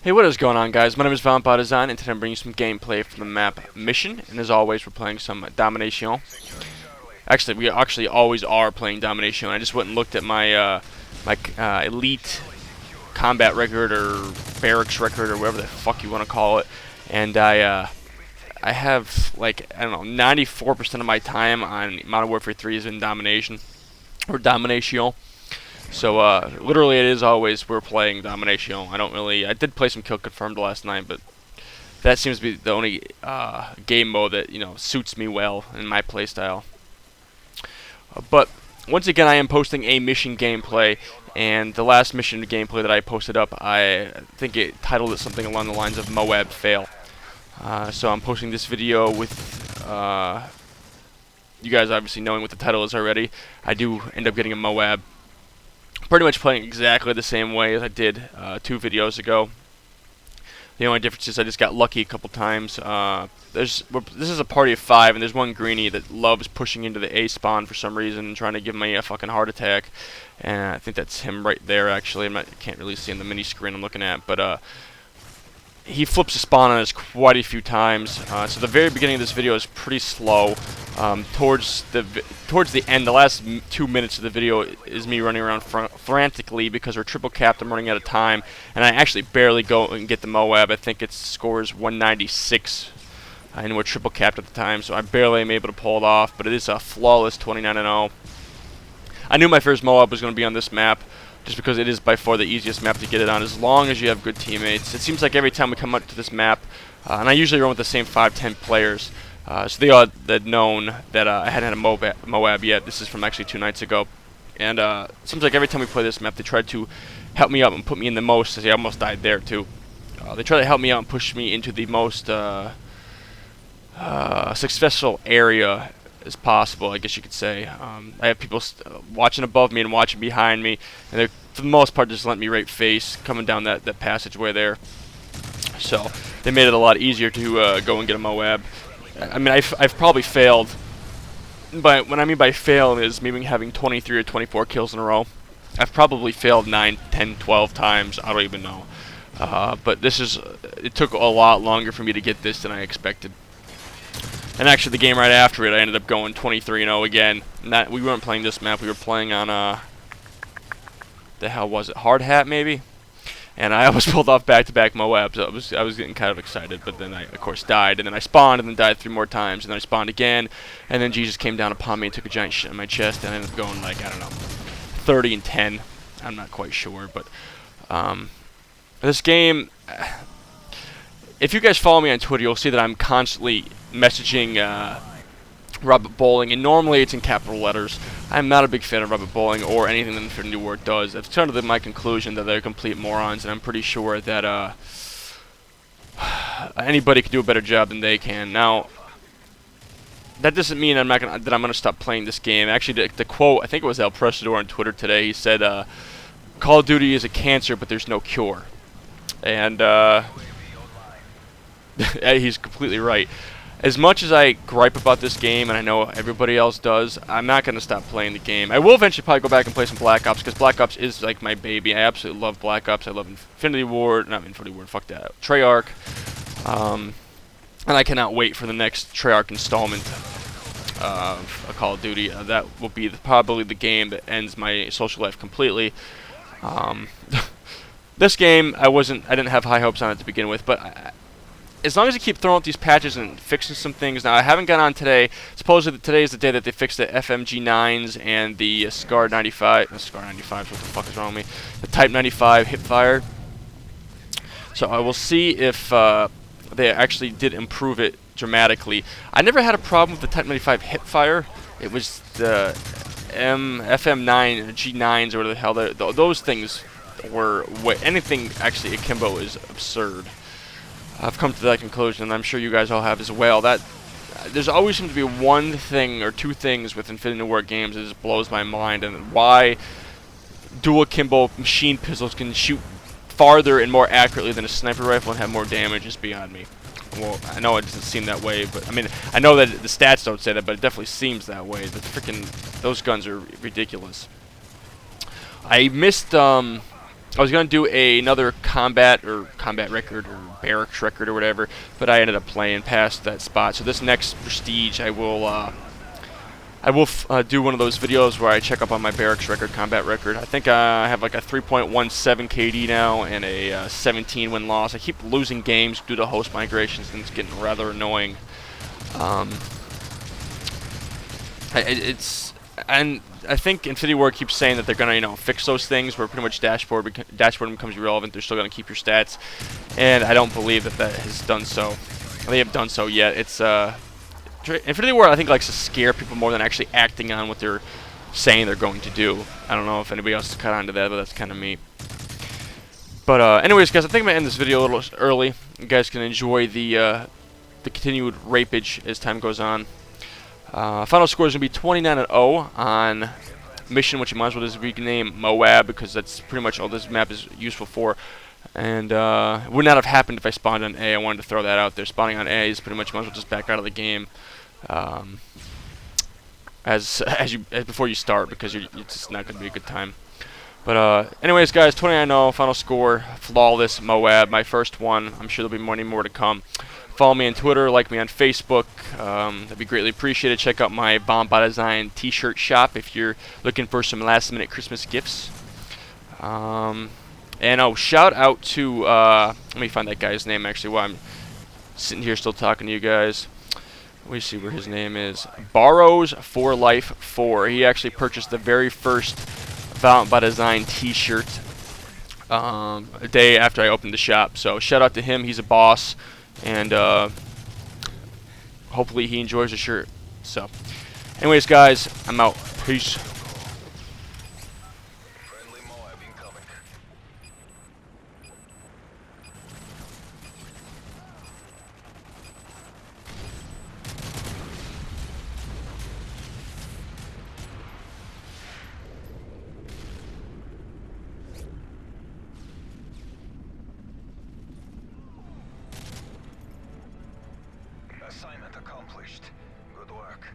Hey, what is going on, guys? My name is Design, and today I'm bringing you some gameplay from the map Mission. And as always, we're playing some Domination. Actually, we always are playing Domination. I just went and looked at my elite combat record or barracks record or whatever the fuck you want to call it, and I have like I don't know 94% of my time on Modern Warfare 3 is in Domination or Domination. So literally, it is always we're playing Domination. I did play some Kill Confirmed last night, but that seems to be the only game mode that suits me well in my playstyle. But once again, I am posting a mission gameplay, and the last mission gameplay that I posted up, I think it titled it something along the lines of MOAB fail. So I'm posting this video with you guys obviously knowing what the title is already. I do end up getting a MOAB. Pretty much playing exactly the same way as I did 2 videos ago. The only difference is I just got lucky a couple times. This is a party of 5, and there's one greenie that loves pushing into the A spawn for some reason and trying to give me a fucking heart attack. And I think that's him right there, actually. I can't really see in the mini screen I'm looking at, but he flips a spawn on us quite a few times. So the very beginning of this video is pretty slow. Towards the end, the last 2 minutes of the video is me running around frantically because we're triple capped. I'm running out of time, and I actually barely go and get the MOAB. I think its score is 196, and we're triple capped at the time, so I barely am able to pull it off. But it is a flawless 29-0. I knew my first MOAB was going to be on this map, just because it is by far the easiest map to get it on, as long as you have good teammates. It seems like every time we come up to this map, and I usually run with the same 5-10 players, so they all had known that I hadn't had a MOAB yet. This is from actually 2 nights ago. And it seems like every time we play this map, they try to help me out and put me in the most. I almost died there, too. They try to help me out and push me into the most successful area as possible, I guess you could say. I have people watching above me and watching behind me, and they're, for the most part, just letting me right face coming down that passageway there. So they made it a lot easier to go and get a MOAB. I mean, I've probably failed, but what I mean by fail is maybe having 23 or 24 kills in a row. I've probably failed 9, 10, 12 times. I don't even know. But it took a lot longer for me to get this than I expected. And actually, the game right after it, I ended up going 23-0 again. And we weren't playing this map. We were playing on, the hell was it? Hard Hat, maybe? And I almost pulled off back-to-back MOABs. So I was getting kind of excited, but then I, of course, died. And then I spawned and then died 3 more times. And then I spawned again. And then Jesus came down upon me and took a giant shit in my chest. And I ended up going, like, I don't know, 30-10. I'm not quite sure, but this game... If you guys follow me on Twitter, you'll see that I'm constantly messaging Robert Bowling, and normally it's in capital letters. I'm not a big fan of Robert Bowling or anything that Infinity Ward does. It's kind of my conclusion that they're complete morons, and I'm pretty sure that anybody can do a better job than they can. Now, that doesn't mean that I'm gonna stop playing this game. Actually, the quote, I think it was El Presidor on Twitter today. He said, "Call of Duty is a cancer, but there's no cure," and he's completely right. As much as I gripe about this game, and I know everybody else does, I'm not going to stop playing the game. I will eventually probably go back and play some Black Ops, because Black Ops is like my baby. I absolutely love Black Ops. I love Infinity Ward, not Infinity Ward, fuck that, Treyarch. And I cannot wait for the next Treyarch installment of a Call of Duty. That will be probably the game that ends my social life completely. This game, I didn't have high hopes on it to begin with, but as long as you keep throwing out these patches and fixing some things. Now, I haven't got on today. Supposedly today is the day that they fixed the FMG9s and the Scar 95. Scar 95s, what the fuck is wrong with me? The Type 95 hipfire. So I will see if they actually did improve it dramatically. I never had a problem with the Type 95 hipfire. It was the FM9 G9s or whatever the hell. Those things were anything actually akimbo is absurd. I've come to that conclusion, and I'm sure you guys all have as well. There's always seems to be one thing or 2 things with Infinity Ward games that just blows my mind, and why dual akimbo machine pistols can shoot farther and more accurately than a sniper rifle and have more damage is beyond me. Well, I know it doesn't seem that way, but I mean, I know that the stats don't say that, but it definitely seems that way. Those guns are ridiculous. I missed I was gonna do another combat record or barracks record or whatever, but I ended up playing past that spot. So this next prestige, I will do one of those videos where I check up on my barracks record, combat record. I think I have like a 3.17 KD now and a 17 win loss. I keep losing games due to host migrations, and it's getting rather annoying. And I think Infinity Ward keeps saying that they're gonna, fix those things where pretty much dashboard becomes irrelevant. They're still gonna keep your stats, and I don't believe that has done so. They have done so yet. It's Infinity Ward, I think, likes to scare people more than actually acting on what they're saying they're going to do. I don't know if anybody else has caught on to that, but that's kind of me. But anyways, guys, I think I'm gonna end this video a little early. You guys can enjoy the continued rapage as time goes on. Final score is going to be 29-0 on mission, which you might as well just rename MOAB, because that's pretty much all this map is useful for. And it would not have happened if I spawned on A. I wanted to throw that out there. Spawning on A is pretty much might as well just back out of the game before you start, because it's just not going to be a good time. But anyways, guys, 29-0 final score, flawless MOAB, my first one. I'm sure there'll be many more to come. Follow me on Twitter, like me on Facebook. That'd be greatly appreciated. Check out my Bomb by Design t-shirt shop if you're looking for some last-minute Christmas gifts. And shout out to, let me find that guy's name actually while I'm sitting here still talking to you guys. Let me see where his name is. Borrows for Life 4. He actually purchased the very first Bomb by Design t-shirt a day after I opened the shop. So shout out to him. He's a boss. And hopefully he enjoys the shirt. So, anyways, guys, I'm out. Peace. Friendly MOAB incoming. Assignment accomplished. Good work.